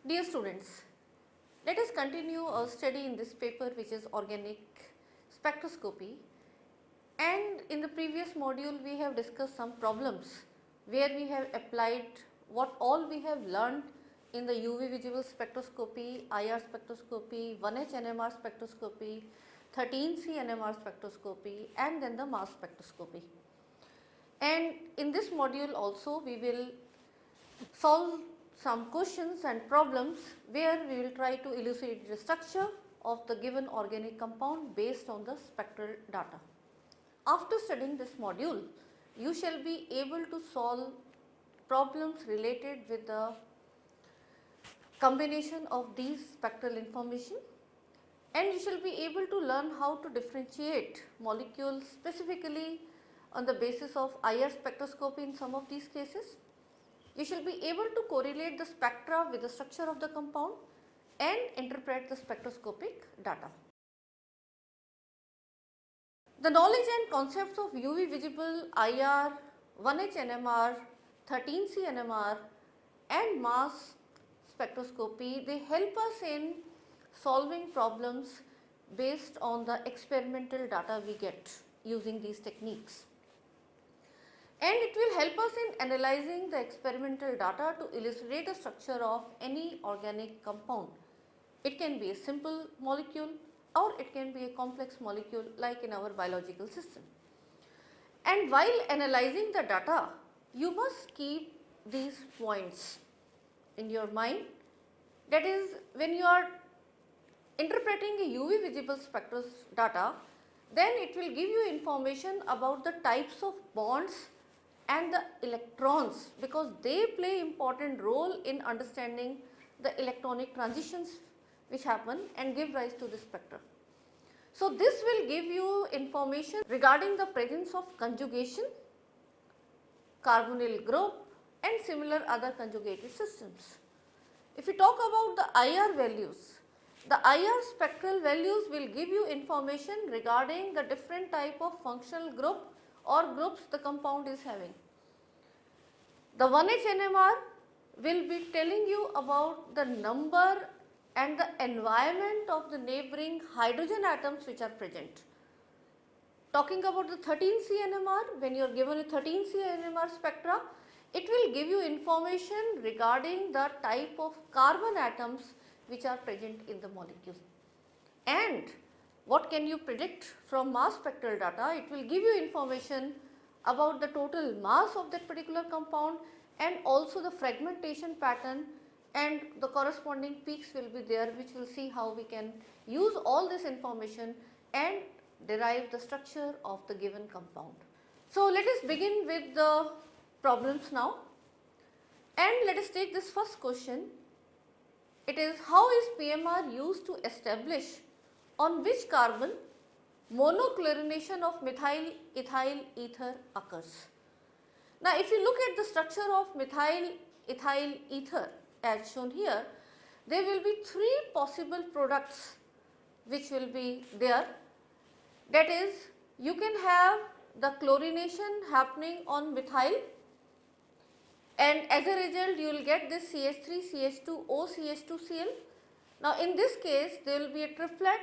Dear students, let us continue our study in this paper, which is organic spectroscopy, and in the previous module we have discussed some problems where we have applied what all we have learned in the UV visible spectroscopy, IR spectroscopy, 1H NMR spectroscopy, 13C NMR spectroscopy, and then the mass spectroscopy. And in this module also we will solve some questions and problems where we will try to elucidate the structure of the given organic compound based on the spectral data. After studying this module, you shall be able to solve problems related with the combination of these spectral information, and you shall be able to learn how to differentiate molecules specifically on the basis of IR spectroscopy in some of these cases. You shall be able to correlate the spectra with the structure of the compound and interpret the spectroscopic data. The knowledge and concepts of UV visible, IR, 1H NMR, 13C NMR and mass spectroscopy, they help us in solving problems based on the experimental data we get using these techniques. And it will help us in analyzing the experimental data to elucidate the structure of any organic compound. It can be a simple molecule or it can be a complex molecule like in our biological system. And while analyzing the data, you must keep these points in your mind. That is, when you are interpreting a UV visible spectral data, then it will give you information about the types of bonds and the electrons, because they play important role in understanding the electronic transitions which happen and give rise to the spectra. So, this will give you information regarding the presence of conjugation, carbonyl group and similar other conjugated systems. If we talk about the IR values, the IR spectral values will give you information regarding the different type of functional group or groups the compound is having. The 1H NMR will be telling you about the number and the environment of the neighboring hydrogen atoms which are present. Talking about the 13C NMR, when you are given a 13C NMR spectra, it will give you information regarding the type of carbon atoms which are present in the molecule. And what can you predict from mass spectral data? It will give you information about the total mass of that particular compound and also the fragmentation pattern, and the corresponding peaks will be there, which will see how we can use all this information and derive the structure of the given compound. So, let us begin with the problems now, and let us take this first question. It is, how is PMR used to establish on which carbon monochlorination of methyl ethyl ether occurs? Now, if you look at the structure of methyl ethyl ether as shown here, there will be three possible products which will be there. That is, you can have the chlorination happening on methyl, and as a result you will get this CH3, CH2O, CH2Cl. Now, in this case there will be a triplet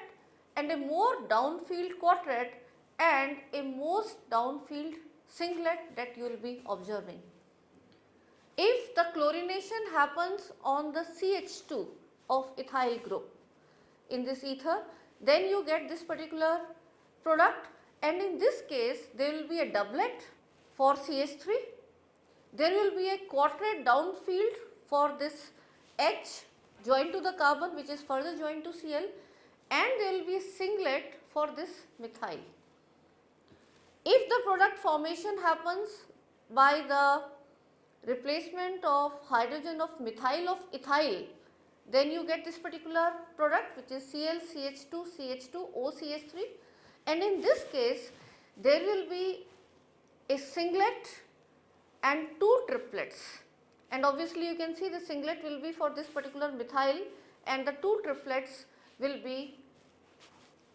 and a more downfield quartet and a most downfield singlet that you will be observing. If the chlorination happens on the CH2 of ethyl group in this ether, then you get this particular product, and in this case there will be a doublet for CH3, there will be a quartet downfield for this H joined to the carbon which is further joined to Cl, and there will be a singlet for this methyl. If the product formation happens by the replacement of hydrogen of methyl of ethyl, then you get this particular product which is Cl, CH2, CH2O, CH3, and in this case there will be a singlet and two triplets, and obviously you can see the singlet will be for this particular methyl and the two triplets will be,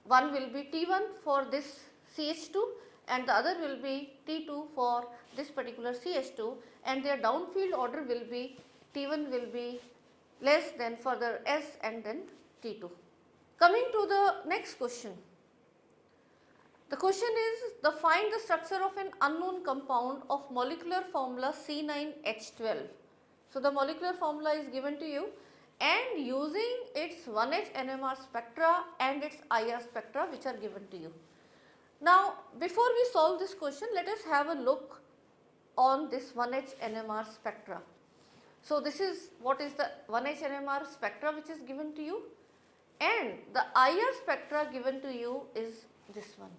one will be T1 for this CH2 and the other will be T2 for this particular CH2, and their downfield order will be T1 will be less than further S and then T2. Coming to the next question. The question is find the structure of an unknown compound of molecular formula C9H12. So, the molecular formula is given to you and using its 1H NMR spectra and its IR spectra which are given to you. Now, before we solve this question, let us have a look on this 1H NMR spectra. So, this is what is the 1H NMR spectra which is given to you, and the IR spectra given to you is this one.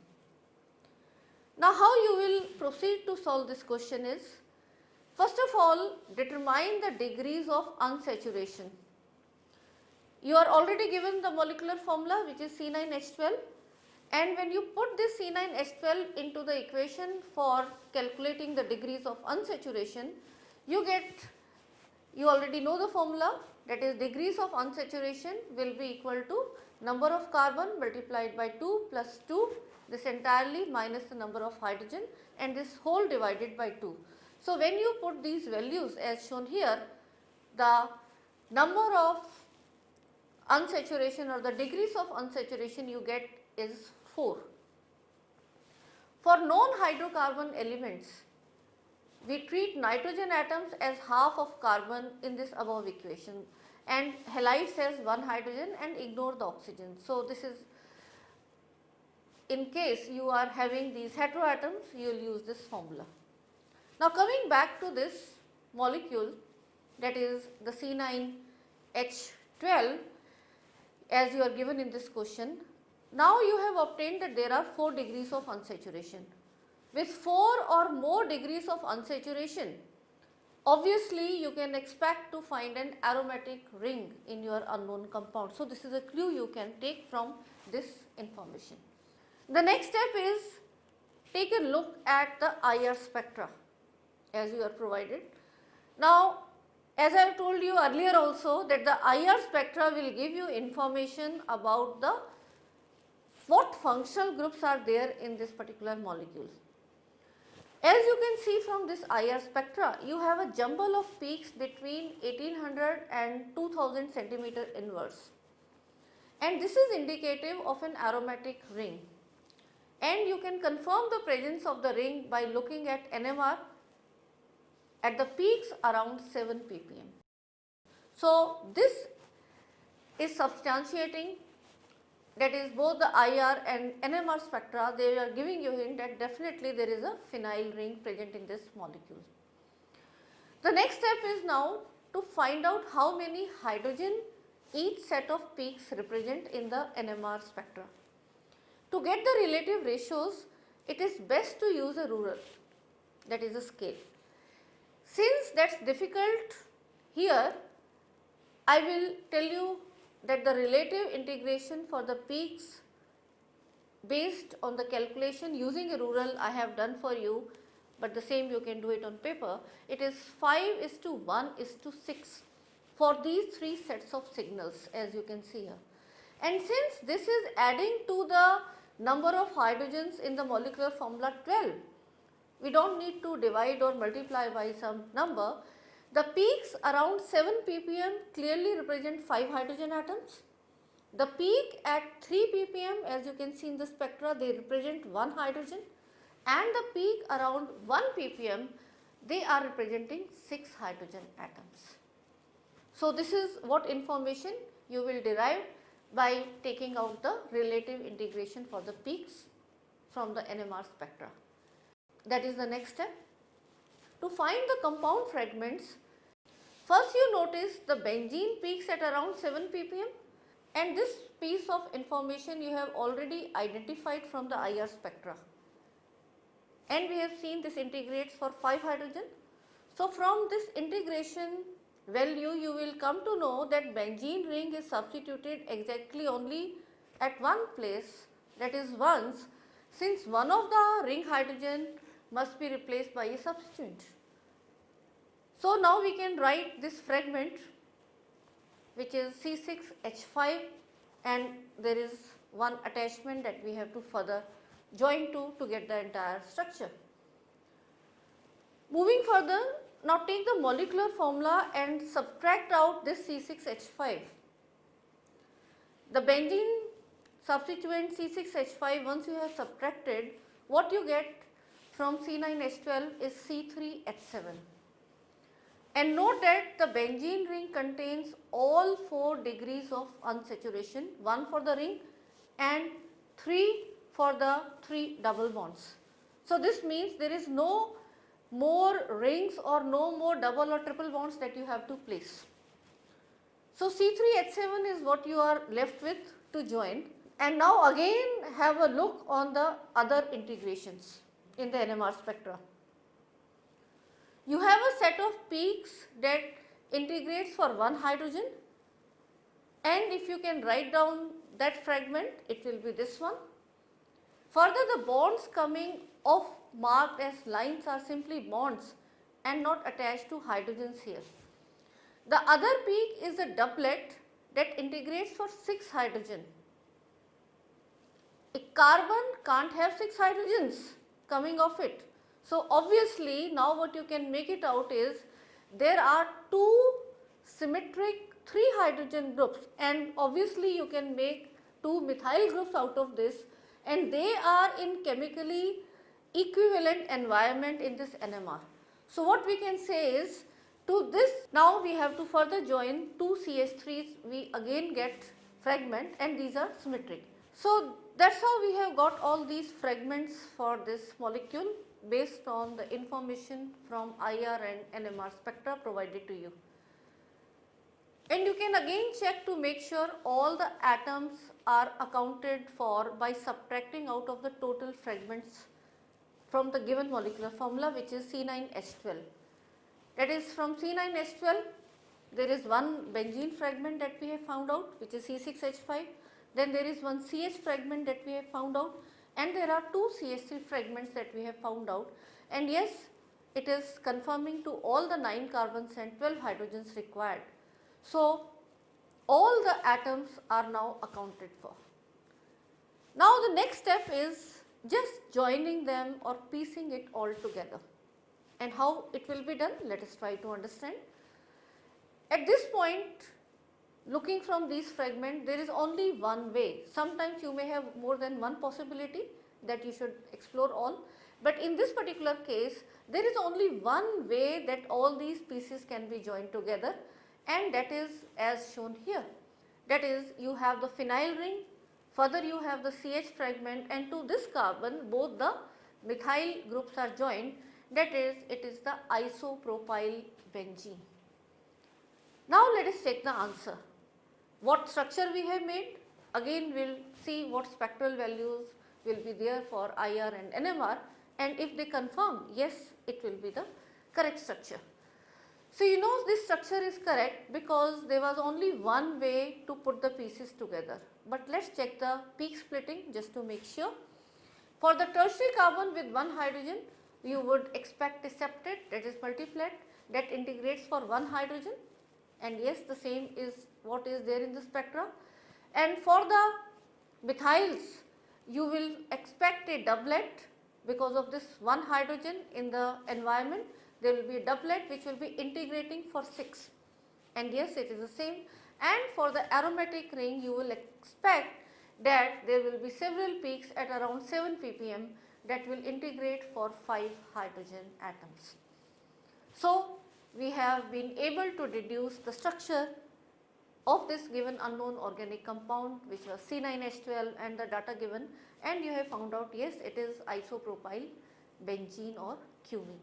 Now, how you will proceed to solve this question is, first of all, determine the degrees of unsaturation. You are already given the molecular formula which is C9H12, and when you put this C9H12 into the equation for calculating the degrees of unsaturation, you already know the formula, that is degrees of unsaturation will be equal to number of carbon multiplied by 2 plus 2, this entirely minus the number of hydrogen, and this whole divided by 2. So, when you put these values as shown here, the number of unsaturation or the degrees of unsaturation you get is 4. For non-hydrocarbon elements, we treat nitrogen atoms as half of carbon in this above equation and halides as 1 hydrogen and ignore the oxygen. So, this is in case you are having these heteroatoms, you will use this formula. Now, coming back to this molecule, that is the C9H12 as you are given in this question. Now, you have obtained that there are 4 degrees of unsaturation. With 4 or more degrees of unsaturation, obviously you can expect to find an aromatic ring in your unknown compound. So, this is a clue you can take from this information. The next step is take a look at the IR spectra as you are provided. Now, as I have told you earlier also that the IR spectra will give you information about what functional groups are there in this particular molecule. As you can see from this IR spectra, you have a jumble of peaks between 1800 and 2000 centimeter inverse, and this is indicative of an aromatic ring, and you can confirm the presence of the ring by looking at NMR at the peaks around 7 ppm. So, this is substantiating, that is both the IR and NMR spectra, they are giving you a hint that definitely there is a phenyl ring present in this molecule. The next step is now to find out how many hydrogen each set of peaks represent in the NMR spectra. To get the relative ratios, it is best to use a ruler, that is a scale. Since that is difficult here, I will tell you that the relative integration for the peaks based on the calculation using a ruler I have done for you, but the same you can do it on paper. It is 5:1:6 for these 3 sets of signals as you can see here. And since this is adding to the number of hydrogens in the molecular formula 12, we do not need to divide or multiply by some number. The peaks around 7 ppm clearly represent 5 hydrogen atoms. The peak at 3 ppm, as you can see in the spectra, they represent 1 hydrogen, and the peak around 1 ppm, they are representing 6 hydrogen atoms. So, this is what information you will derive by taking out the relative integration for the peaks from the NMR spectra. That is the next step. To find the compound fragments, first you notice the benzene peaks at around 7 ppm, and this piece of information you have already identified from the IR spectra, and we have seen this integrates for 5 hydrogen. So, from this integration value you will come to know that benzene ring is substituted exactly only at one place, that is once, since one of the ring hydrogen must be replaced by a substituent. So, now we can write this fragment which is C6H5, and there is one attachment that we have to further join to get the entire structure. Moving further, now take the molecular formula and subtract out this C6H5. The benzene substituent C6H5, once you have subtracted, what you get from C9H12 is C3H7. And note that the benzene ring contains all 4 degrees of unsaturation, 1 for the ring and 3 for the 3 double bonds. So this means there is no more rings or no more double or triple bonds that you have to place. So C3H7 is what you are left with to join. And now again have a look on the other integrations in the NMR spectra. You have a set of peaks that integrates for one hydrogen, and if you can write down that fragment, it will be this one. Further, the bonds coming off marked as lines are simply bonds and not attached to hydrogens here. The other peak is a doublet that integrates for 6 hydrogen. A carbon can't have 6 hydrogens coming off it. So obviously now what you can make it out is there are 2 symmetric 3 hydrogen groups, and obviously you can make 2 methyl groups out of this, and they are in chemically equivalent environment in this NMR. So what we can say is, to this now we have to further join 2 CH3s, we again get fragment, and these are symmetric. So that's how we have got all these fragments for this molecule based on the information from IR and NMR spectra provided to you. And you can again check to make sure all the atoms are accounted for by subtracting out of the total fragments from the given molecular formula, which is C9H12. That is, from C9H12 there is one benzene fragment that we have found out, which is C6H5, then there is one CH fragment that we have found out, and there are 2 CH3 fragments that we have found out, and yes, it is confirming to all the 9 carbons and 12 hydrogens required. So all the atoms are now accounted for. Now the next step is just joining them or piecing it all together. And how it will be done, let us try to understand. At this point, looking from these fragments, there is only one way. Sometimes you may have more than one possibility that you should explore all, but in this particular case, there is only one way that all these pieces can be joined together, and that is as shown here. That is, you have the phenyl ring, further you have the CH fragment, and to this carbon both the methyl groups are joined, that is, it is the isopropyl benzene. Now let us check the answer. What structure we have made? Again we will see what spectral values will be there for IR and NMR, and if they confirm, yes, it will be the correct structure. So you know this structure is correct because there was only one way to put the pieces together. But let us check the peak splitting just to make sure. For the tertiary carbon with one hydrogen, you would expect a septet, that is multiplet, that integrates for one hydrogen, and yes, the same is what is there in the spectra. And for the methyls, you will expect a doublet because of this one hydrogen in the environment. There will be a doublet which will be integrating for 6, and yes, it is the same. And for the aromatic ring, you will expect that there will be several peaks at around 7 ppm that will integrate for 5 hydrogen atoms. So we have been able to deduce the structure of this given unknown organic compound, which was C9H12 and the data given, and you have found out, yes, it is isopropyl benzene or cumene.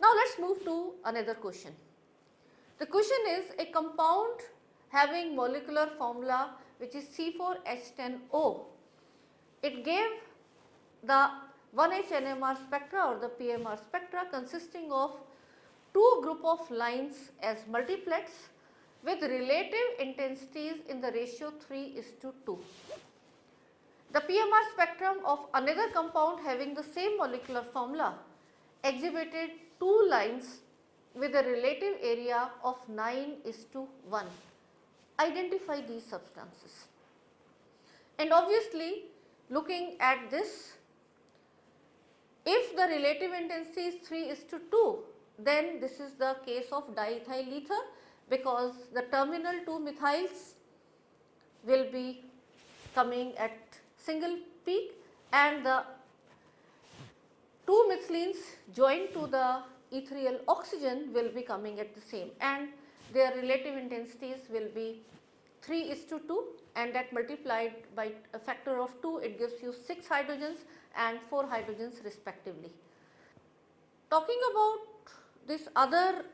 Now let us move to another question. The question is a compound having molecular formula which is C4H10O. It gave the 1H NMR spectra or the PMR spectra consisting of 2 group of lines as multiplets with relative intensities in the ratio 3:2. The PMR spectrum of another compound having the same molecular formula exhibited 2 lines with a relative area of 9:1. Identify these substances. And obviously, looking at this, if the relative intensity is 3:2, then this is the case of diethyl ether, because the terminal 2 methyls will be coming at single peak and the 2 methylenes joined to the ethereal oxygen will be coming at the same, and their relative intensities will be 3:2, and that multiplied by a factor of 2 it gives you 6 hydrogens and 4 hydrogens respectively. Talking about this other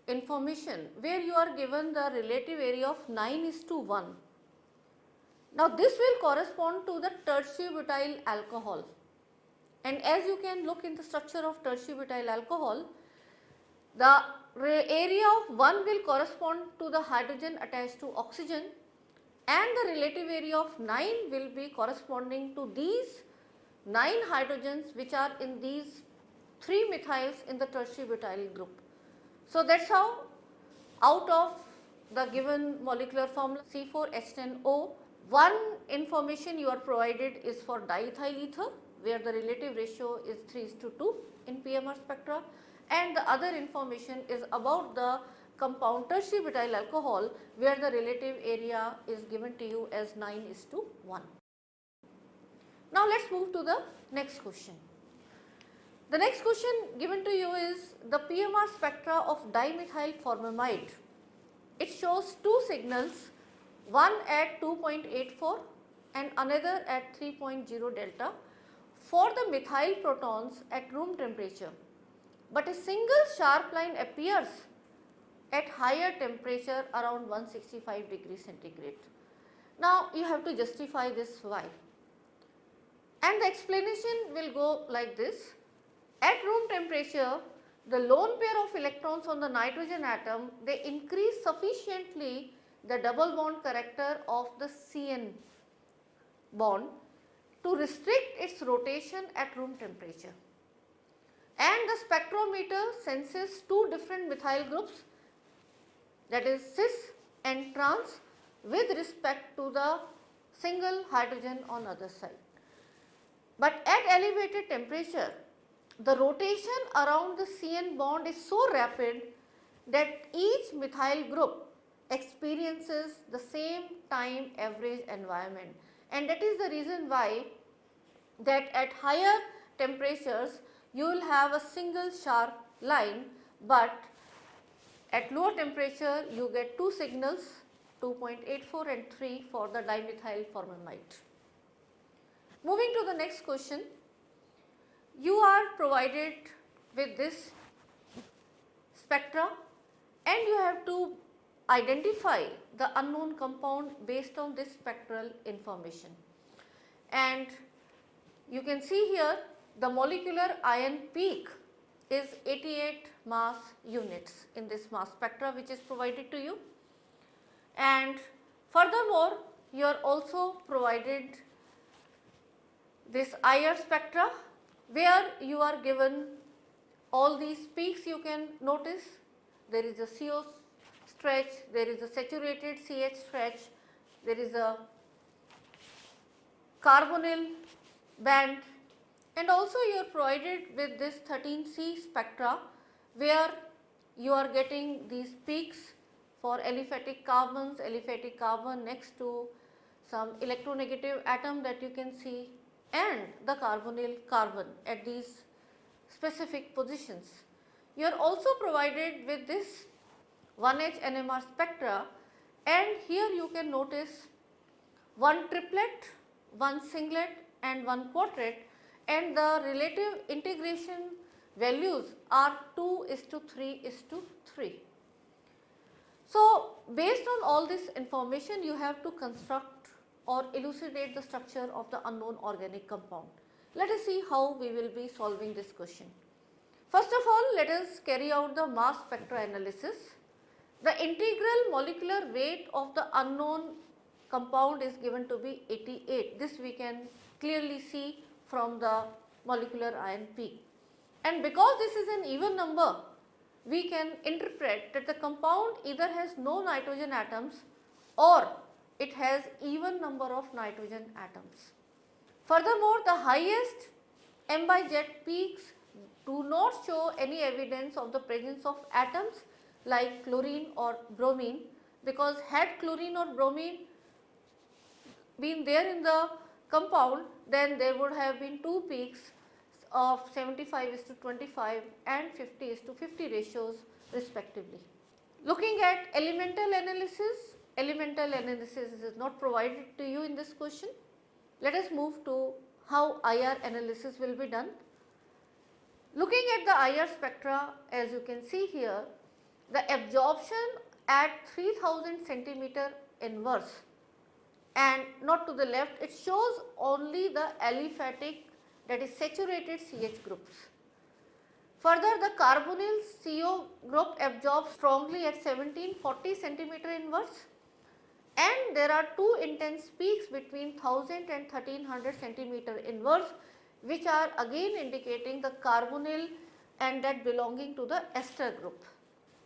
information where you are given the relative area of 9:1. Now this will correspond to the tertiary butyl alcohol, and as you can look in the structure of tertiary butyl alcohol, the area of 1 will correspond to the hydrogen attached to oxygen, and the relative area of 9 will be corresponding to these 9 hydrogens which are in these 3 methyls in the tertiary butyl group. So that's how out of the given molecular formula C4H10O, one information you are provided is for diethyl ether where the relative ratio is 3:2 in PMR spectra, and the other information is about the compound tertiary butyl alcohol where the relative area is given to you as 9:1. Now let us move to the next question. The next question given to you is the PMR spectra of dimethyl formamide. It shows two signals, one at 2.84 and another at 3.0 delta for the methyl protons at room temperature, but a single sharp line appears at higher temperature around 165 degrees centigrade. Now you have to justify this why, and the explanation will go like this. At room temperature, the lone pair of electrons on the nitrogen atom, they increase sufficiently the double bond character of the CN bond to restrict its rotation at room temperature, and the spectrometer senses two different methyl groups, that is cis and trans, with respect to the single hydrogen on other side. But at elevated temperature, the rotation around the CN bond is so rapid that each methyl group experiences the same time average environment, and that is the reason why that at higher temperatures you will have a single sharp line, but at lower temperature you get two signals, 2.84 and 3 for the dimethyl formamide. Moving to the next question, you are provided with this spectra and you have to identify the unknown compound based on this spectral information, and you can see here the molecular ion peak is 88 mass units in this mass spectra which is provided to you, and furthermore you are also provided this IR spectra where you are given all these peaks. You can notice there is a CO stretch, there is a saturated CH stretch, there is a carbonyl band, and also you are provided with this 13C spectra where you are getting these peaks for aliphatic carbon next to some electronegative atom that you can see, and the carbonyl carbon at these specific positions. You are also provided with this 1H NMR spectra, and here you can notice one triplet, one singlet and one quadret, and the relative integration values are 2:3:3. So based on all this information you have to construct or elucidate the structure of the unknown organic compound. Let us see how we will be solving this question. First of all, let us carry out the mass spectra analysis. The integral molecular weight of the unknown compound is given to be 88. This we can clearly see from the molecular ion peak. And because this is an even number, we can interpret that the compound either has no nitrogen atoms or it has even number of nitrogen atoms. Furthermore, the highest M by Z peaks do not show any evidence of the presence of atoms like chlorine or bromine, because had chlorine or bromine been there in the compound, then there would have been two peaks of 75:25 and 50:50 ratios respectively. Looking at elemental analysis is not provided to you in this question. Let us move to how IR analysis will be done. Looking at the IR spectra, as you can see here, the absorption at 3000 centimeter inverse and not to the left, it shows only the aliphatic, that is saturated CH groups. Further, the carbonyl CO group absorbs strongly at 1740 centimeter inverse, and there are two intense peaks between 1000 and 1300 centimeter inverse, which are again indicating the carbonyl and that belonging to the ester group.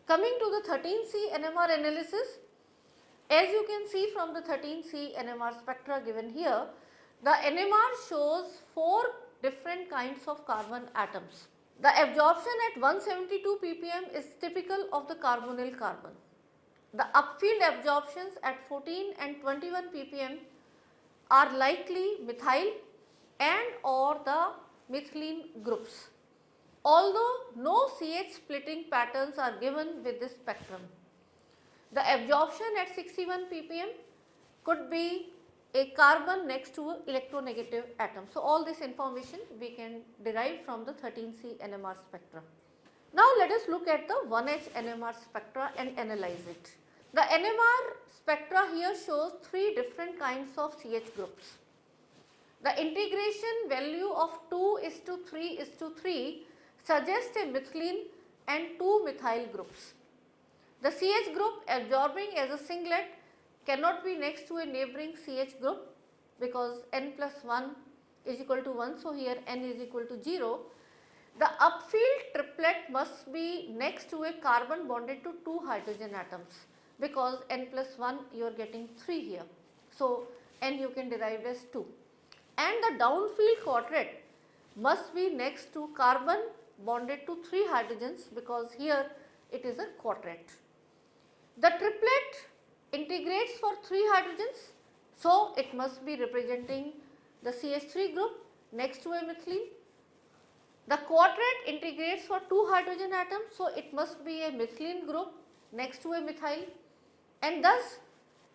Coming to the 13C NMR analysis, as you can see from the 13C NMR spectra given here, the NMR shows 4 different kinds of carbon atoms. The absorption at 172 ppm is typical of the carbonyl carbon. The upfield absorptions at 14 and 21 ppm are likely methyl and or the methylene groups, although no CH splitting patterns are given with this spectrum. The absorption at 61 ppm could be a carbon next to an electronegative atom. So, all this information we can derive from the 13C NMR spectra. Now, let us look at the 1H NMR spectra and analyze it. The NMR spectra here shows 3 different kinds of CH groups. The integration value of 2:3:3 suggests a methylene and 2 methyl groups. The CH group absorbing as a singlet cannot be next to a neighboring CH group, because n plus 1 is equal to 1. So, here n is equal to 0. The upfield triplet must be next to a carbon bonded to 2 hydrogen atoms, because n plus 1 you are getting 3 here. So, n you can derive as 2. And the downfield quartet must be next to carbon bonded to 3 hydrogens, because here it is a quartet. The triplet integrates for 3 hydrogens, so it must be representing the CH3 group next to a methylene. The quartet integrates for 2 hydrogen atoms, so it must be a methylene group next to a methyl, and thus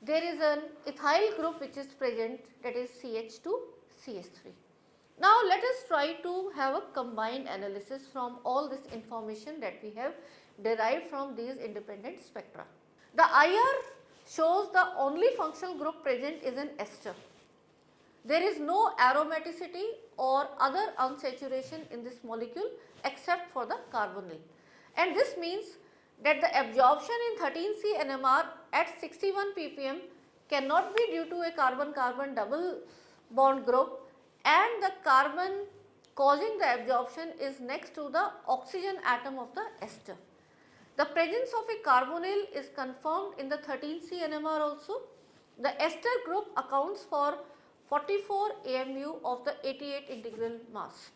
there is an ethyl group which is present, that is CH2 CH3. Now, let us try to have a combined analysis from all this information that we have derived from these independent spectra. The IR shows the only functional group present is an ester. There is no aromaticity or other unsaturation in this molecule except for the carbonyl, and this means that the absorption in 13C NMR at 61 ppm cannot be due to a carbon-carbon double bond group, and the carbon causing the absorption is next to the oxygen atom of the ester. The presence of a carbonyl is confirmed in the 13C NMR also. The ester group accounts for 44 AMU of the 88 integral mass.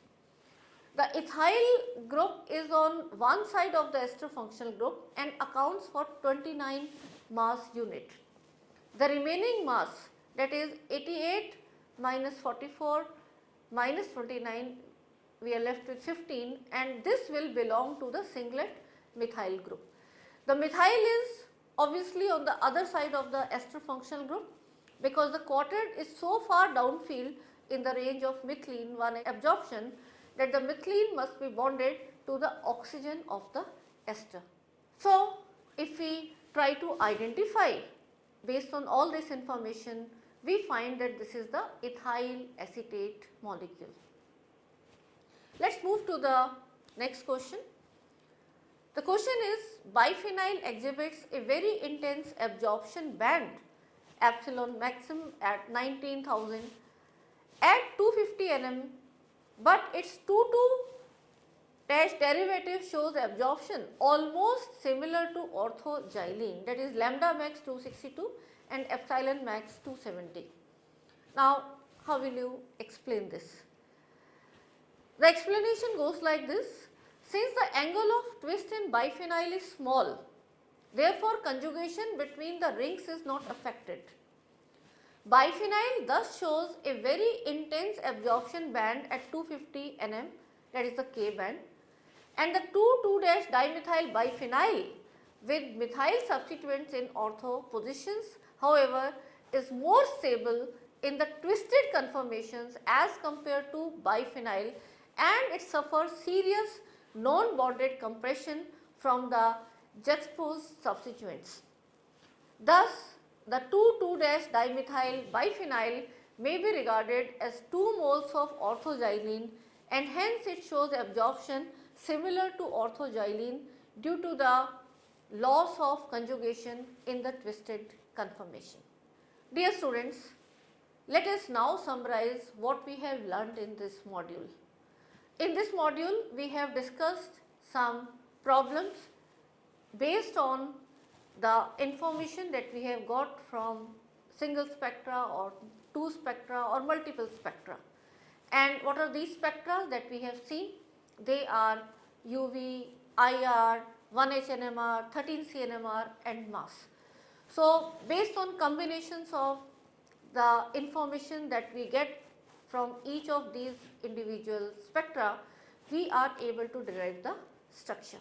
The ethyl group is on one side of the ester functional group and accounts for 29 mass unit. The remaining mass, that is 88 minus 44 minus 29, we are left with 15, and this will belong to the singlet methyl group. The methyl is obviously on the other side of the ester functional group, because the quartet is so far downfield in the range of methylene 1 absorption that the methylene must be bonded to the oxygen of the ester. So, if we try to identify based on all this information, we find that this is the ethyl acetate molecule. Let us move to the next question. The question is, biphenyl exhibits a very intense absorption band epsilon maximum at 19,000 at 250 nm, but its 2,2 derivative shows absorption almost similar to orthogylene, that is lambda max 262 and epsilon max 270. Now, how will you explain this? The explanation goes like this. Since the angle of twist in biphenyl is small, therefore conjugation between the rings is not affected. Biphenyl thus shows a very intense absorption band at 250 nm, that is the K band, and the 2,2-dimethyl biphenyl with methyl substituents in ortho positions, however, is more stable in the twisted conformations as compared to biphenyl, and it suffers serious non-bonded compression from the juxtaposed substituents. Thus, the 2,2-dimethyl biphenyl may be regarded as 2 moles of orthoxylene, and hence it shows absorption similar to orthoxylene due to the loss of conjugation in the twisted conformation. Dear students, let us now summarize what we have learnt in this module. In this module, we have discussed some problems based on the information that we have got from single spectra or two spectra or multiple spectra. And what are these spectra that we have seen? They are UV, IR, 1H NMR, 13C NMR and mass. So, based on combinations of the information that we get from each of these individual spectra, we are able to derive the structure.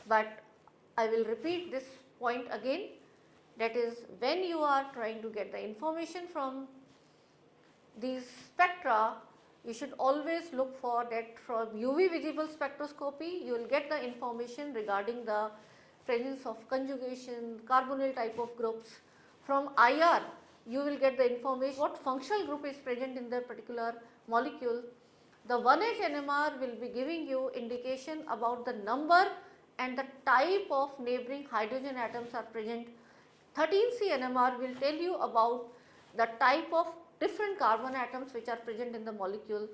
But I will repeat this point again, that is, when you are trying to get the information from these spectra, you should always look for that from UV visible spectroscopy, you will get the information regarding the presence of conjugation, carbonyl type of groups. From IR, you will get the information what functional group is present in the particular molecule. The 1H NMR will be giving you indication about the number and the type of neighboring hydrogen atoms are present. 13C NMR will tell you about the type of different carbon atoms which are present in the molecule,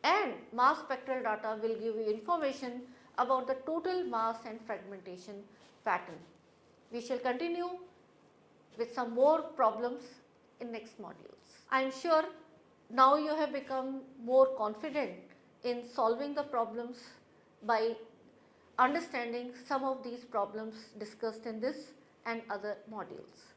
and mass spectral data will give you information about the total mass and fragmentation pattern. We shall continue with some more problems in next modules. I am sure now you have become more confident in solving the problems by understanding some of these problems discussed in this and other modules.